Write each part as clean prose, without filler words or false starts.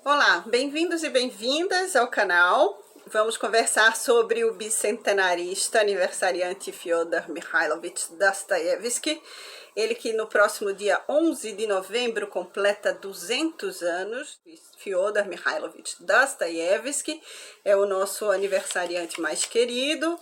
Olá, bem-vindos e bem-vindas ao canal. Vamos conversar sobre o bicentenarista aniversariante Fyodor Mikhailovich Dostoiévski. Ele que no próximo dia 11 de novembro completa 200 anos. Fyodor Mikhailovich Dostoiévski é o nosso aniversariante mais querido.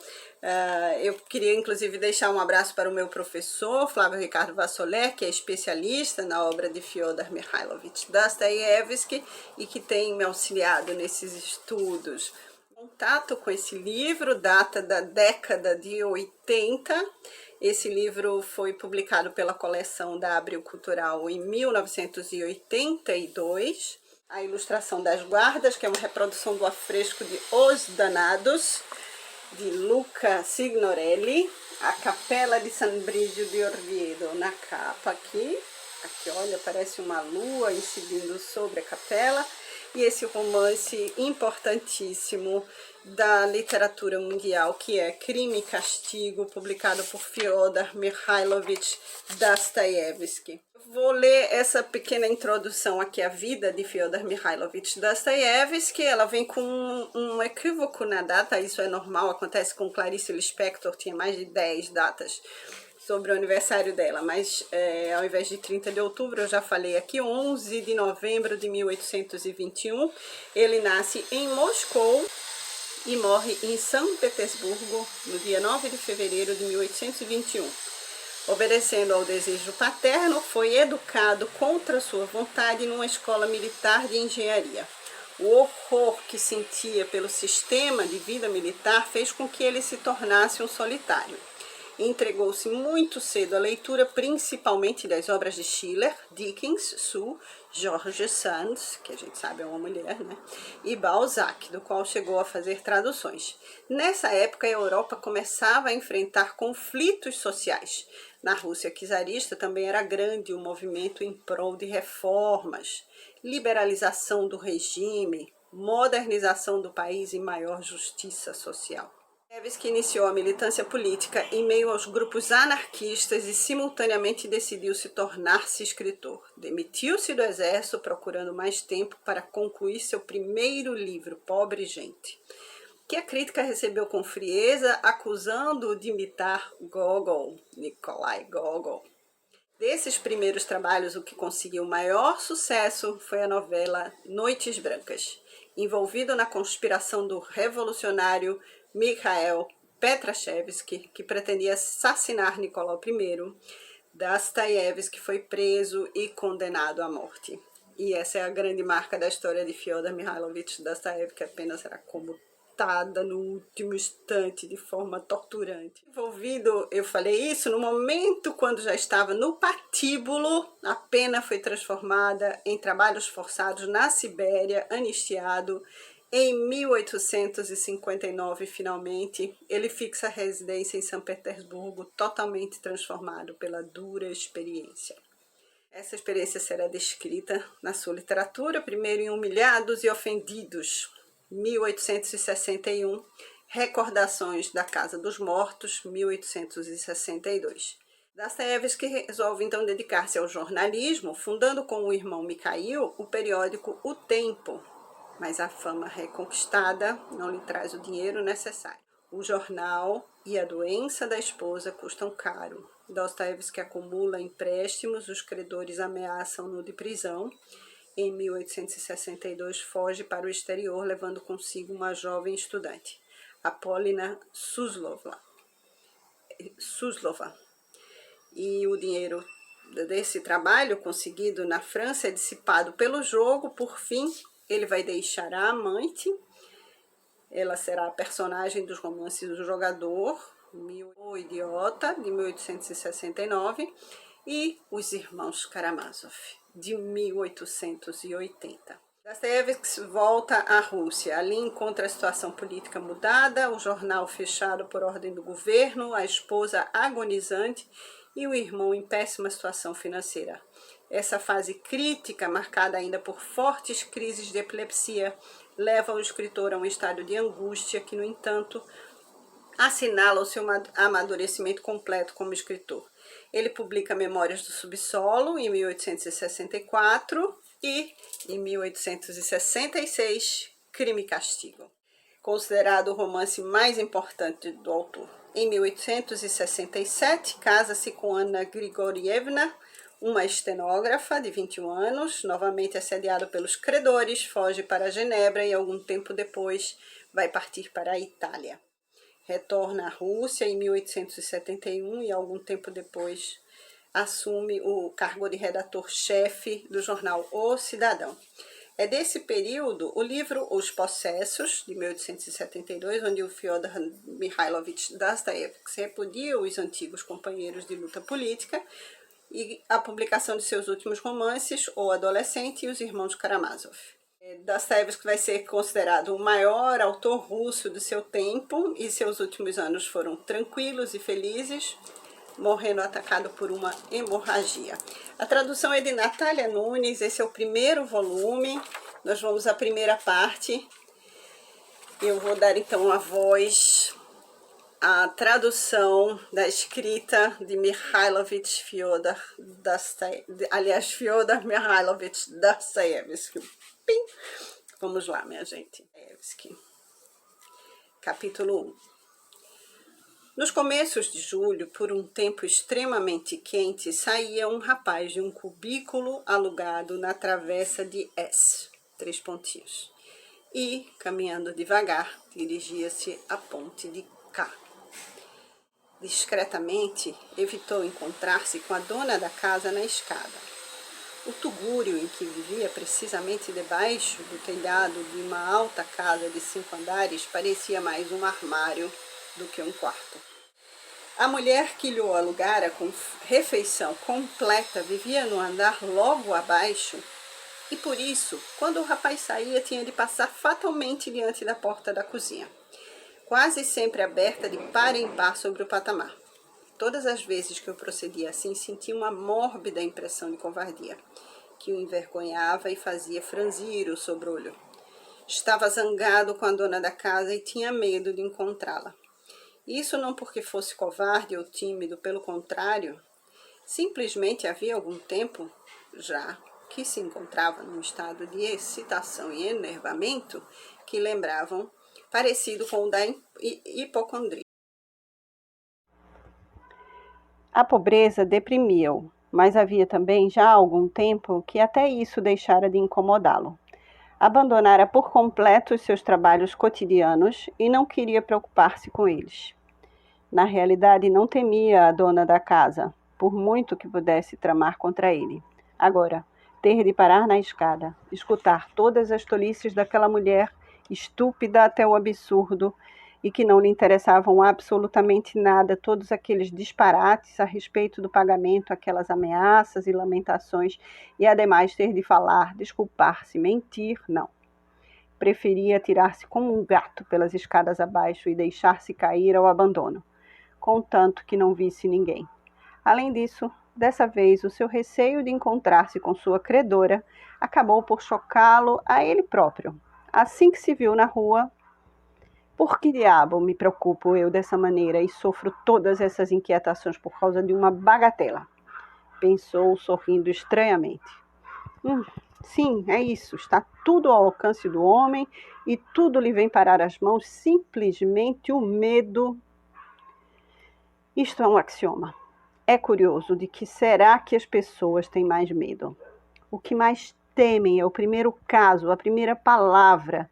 Eu queria inclusive deixar um abraço para o meu professor, Flávio Ricardo Vassoler, que é especialista na obra de Fyodor Mikhailovich Dostoiévski e que tem me auxiliado nesses estudos. Contato com esse livro data da década de 80. Esse livro foi publicado pela coleção da Abril Cultural em 1982. A ilustração das guardas, que é uma reprodução do afresco de Os Danados, de Luca Signorelli. A Capela de San Brigio de Orvieto na capa aqui, olha, parece uma lua incidindo sobre a capela. E esse romance importantíssimo da literatura mundial, que é Crime e Castigo, publicado por Fyodor Mikhailovich Dostoiévski. Vou ler essa pequena introdução aqui à vida de Fyodor Mikhailovich Dostoiévski. Ela vem com um equívoco na data, isso é normal, acontece com Clarice Lispector, tinha mais de 10 datas sobre o aniversário dela, mas ao invés de 30 de outubro, eu já falei aqui, 11 de novembro de 1821, ele nasce em Moscou e morre em São Petersburgo no dia 9 de fevereiro de 1821. Obedecendo ao desejo paterno, foi educado contra sua vontade numa escola militar de engenharia. O horror que sentia pelo sistema de vida militar fez com que ele se tornasse um solitário. Entregou-se muito cedo à leitura, principalmente das obras de Schiller, Dickens, Sue, George Sand, que a gente sabe é uma mulher, né? E Balzac, do qual chegou a fazer traduções. Nessa época, a Europa começava a enfrentar conflitos sociais. Na Rússia czarista também era grande o movimento em prol de reformas, liberalização do regime, modernização do país e maior justiça social. Dostoiévski iniciou a militância política em meio aos grupos anarquistas e simultaneamente decidiu se tornar-se escritor. Demitiu-se do exército procurando mais tempo para concluir seu primeiro livro, Pobre Gente, que a crítica recebeu com frieza, acusando-o de imitar Gogol, Nikolai Gogol. Desses primeiros trabalhos, o que conseguiu maior sucesso foi a novela Noites Brancas. Envolvido na conspiração do revolucionário Mikhail Petrashevski, que pretendia assassinar Nicolau I, Dostoiévski foi preso e condenado à morte. E essa é a grande marca da história de Fyodor Mikhailovich Dostoiévski, que apenas será comutada no último instante de forma torturante. Envolvido, eu falei isso, no momento quando já estava no patíbulo, a pena foi transformada em trabalhos forçados na Sibéria, anistiado. Em 1859, finalmente, ele fixa a residência em São Petersburgo, totalmente transformado pela dura experiência. Essa experiência será descrita na sua literatura, primeiro em Humilhados e Ofendidos, 1861, Recordações da Casa dos Mortos, 1862. Dostoiévski resolve então dedicar-se ao jornalismo, fundando com o irmão Mikhail o periódico O Tempo, mas a fama reconquistada não lhe traz o dinheiro necessário. O jornal e a doença da esposa custam caro. Dostoiévski acumula empréstimos, os credores ameaçam-no de prisão. Em 1862, foge para o exterior, levando consigo uma jovem estudante, Apolina Suslova. E o dinheiro desse trabalho conseguido na França é dissipado pelo jogo. Por fim, ele vai deixar a amante. Ela será a personagem dos romances do jogador, O Idiota, de 1869, e Os Irmãos Karamazov, de 1880. Dostoiévski volta à Rússia. Ali encontra a situação política mudada, o jornal fechado por ordem do governo, a esposa agonizante e o irmão em péssima situação financeira. Essa fase crítica, marcada ainda por fortes crises de epilepsia, leva o escritor a um estado de angústia que, no entanto, assinala o seu amadurecimento completo como escritor. Ele publica Memórias do Subsolo, em 1864, e, em 1866, Crime e Castigo. Considerado o romance mais importante do autor. Em 1867, casa-se com Anna Grigorievna, uma estenógrafa de 21 anos, novamente assediado pelos credores, foge para Genebra e algum tempo depois vai partir para a Itália. Retorna à Rússia em 1871 e algum tempo depois assume o cargo de redator-chefe do jornal O Cidadão. É desse período o livro Os Possessos, de 1872, onde o Fyodor Mikhailovich Dostoiévski repudia os antigos companheiros de luta política, e a publicação de seus últimos romances, O Adolescente e Os Irmãos Karamazov. Dostoiévski vai ser considerado o maior autor russo do seu tempo e seus últimos anos foram tranquilos e felizes, morrendo atacado por uma hemorragia. A tradução é de Natália Nunes, esse é o primeiro volume, nós vamos à primeira parte. Eu vou dar então a voz à tradução da escrita de Fyodor Mikhailovich Dostoiévski. Vamos lá, minha gente. Capítulo 1. Nos começos de julho, por um tempo extremamente quente, saía um rapaz de um cubículo alugado na travessa de S, e, caminhando devagar, dirigia-se à ponte de K. Discretamente, evitou encontrar-se com a dona da casa na escada. O tugúrio em que vivia precisamente debaixo do telhado de uma alta casa de 5 andares parecia mais um armário do que um quarto. A mulher que lhe alugara com refeição completa vivia no andar logo abaixo e, por isso, quando o rapaz saía, tinha de passar fatalmente diante da porta da cozinha, quase sempre aberta de par em par sobre o patamar. Todas as vezes que eu procedia assim, sentia uma mórbida impressão de covardia, que o envergonhava e fazia franzir o sobrolho. Estava zangado com a dona da casa e tinha medo de encontrá-la. Isso não porque fosse covarde ou tímido, pelo contrário, simplesmente havia algum tempo já que se encontrava num estado de excitação e enervamento que lembravam parecido com o da hipocondria. A pobreza deprimia-o, mas havia também já algum tempo que até isso deixara de incomodá-lo. Abandonara por completo os seus trabalhos cotidianos e não queria preocupar-se com eles. Na realidade, não temia a dona da casa, por muito que pudesse tramar contra ele. Agora, ter de parar na escada, escutar todas as tolices daquela mulher, estúpida até o absurdo, e que não lhe interessavam absolutamente nada, todos aqueles disparates a respeito do pagamento, aquelas ameaças e lamentações, e ademais ter de falar, desculpar-se, mentir, não. Preferia tirar-se como um gato pelas escadas abaixo e deixar-se cair ao abandono, contanto que não visse ninguém. Além disso, dessa vez, o seu receio de encontrar-se com sua credora acabou por chocá-lo a ele próprio. Assim que se viu na rua, por que diabo me preocupo eu dessa maneira e sofro todas essas inquietações por causa de uma bagatela? Pensou, sorrindo estranhamente. Sim, é isso. Está tudo ao alcance do homem e tudo lhe vem parar às mãos, simplesmente o medo. Isto é um axioma. É curioso de que será que as pessoas têm mais medo? O que mais temem é o primeiro caso, a primeira palavra.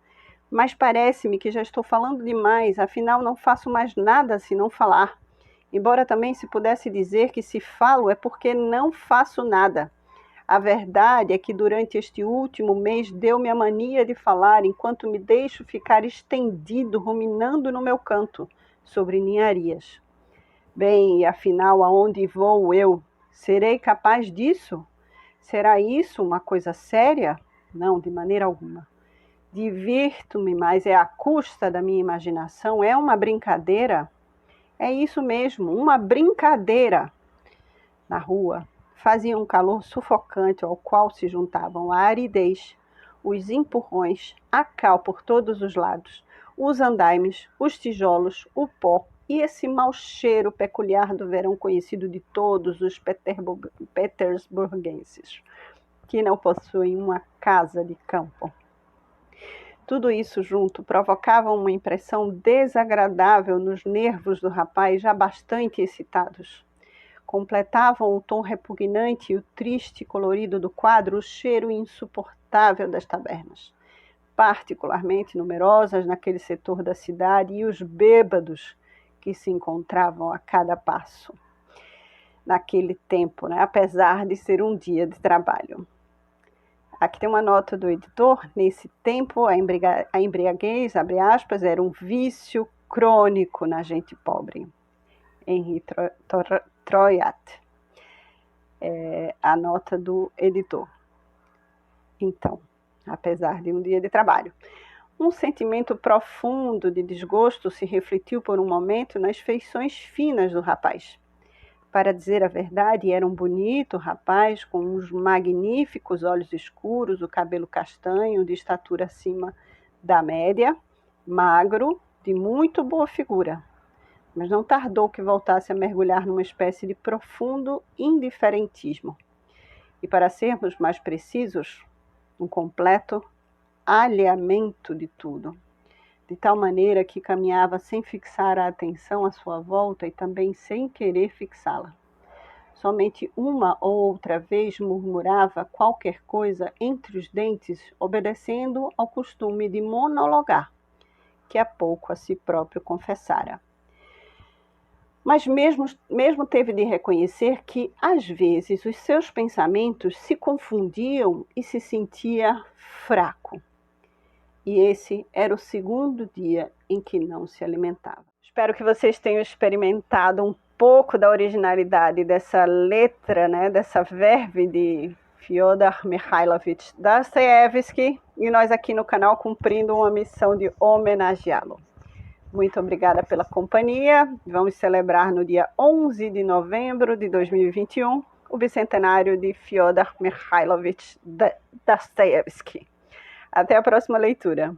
Mas parece-me que já estou falando demais, afinal não faço mais nada se não falar. Embora também se pudesse dizer que se falo é porque não faço nada. A verdade é que durante este último mês deu-me a mania de falar enquanto me deixo ficar estendido, ruminando no meu canto, sobre ninharias. Bem, e afinal, aonde vou eu? Serei capaz disso? Será isso uma coisa séria? Não, de maneira alguma. Divirto-me, mas é à custa da minha imaginação? É uma brincadeira? É isso mesmo, uma brincadeira. Na rua, fazia um calor sufocante ao qual se juntavam a aridez, os empurrões, a cal por todos os lados, os andaimes, os tijolos, o pó e esse mau cheiro peculiar do verão conhecido de todos os petersburguenses. que não possuem uma casa de campo. Tudo isso junto provocava uma impressão desagradável nos nervos do rapaz, já bastante excitados. Completavam o tom repugnante e o triste colorido do quadro o cheiro insuportável das tabernas, particularmente numerosas naquele setor da cidade, e os bêbados que se encontravam a cada passo naquele tempo, né? Apesar de ser um dia de trabalho. Aqui tem uma nota do editor. Nesse tempo, a embriaguez, abre aspas, era um vício crônico na gente pobre. Henri Troyat. A nota do editor. Então, apesar de um dia de trabalho. Um sentimento profundo de desgosto se refletiu por um momento nas feições finas do rapaz. Para dizer a verdade, era um bonito rapaz com uns magníficos olhos escuros, o cabelo castanho, de estatura acima da média, magro, de muito boa figura. Mas não tardou que voltasse a mergulhar numa espécie de profundo indiferentismo. E para sermos mais precisos, um completo alheamento de tudo, de tal maneira que caminhava sem fixar a atenção à sua volta e também sem querer fixá-la. Somente uma ou outra vez murmurava qualquer coisa entre os dentes, obedecendo ao costume de monologar, que há pouco a si próprio confessara. Mas mesmo teve de reconhecer que, às vezes, os seus pensamentos se confundiam e se sentia fraco. E esse era o segundo dia em que não se alimentava. Espero que vocês tenham experimentado um pouco da originalidade dessa letra, né, dessa verve de Fyodor Mikhailovich Dostoiévski, e nós aqui no canal cumprindo uma missão de homenageá-lo. Muito obrigada pela companhia. Vamos celebrar no dia 11 de novembro de 2021 o bicentenário de Fyodor Mikhailovich Dostoiévski. Até a próxima leitura.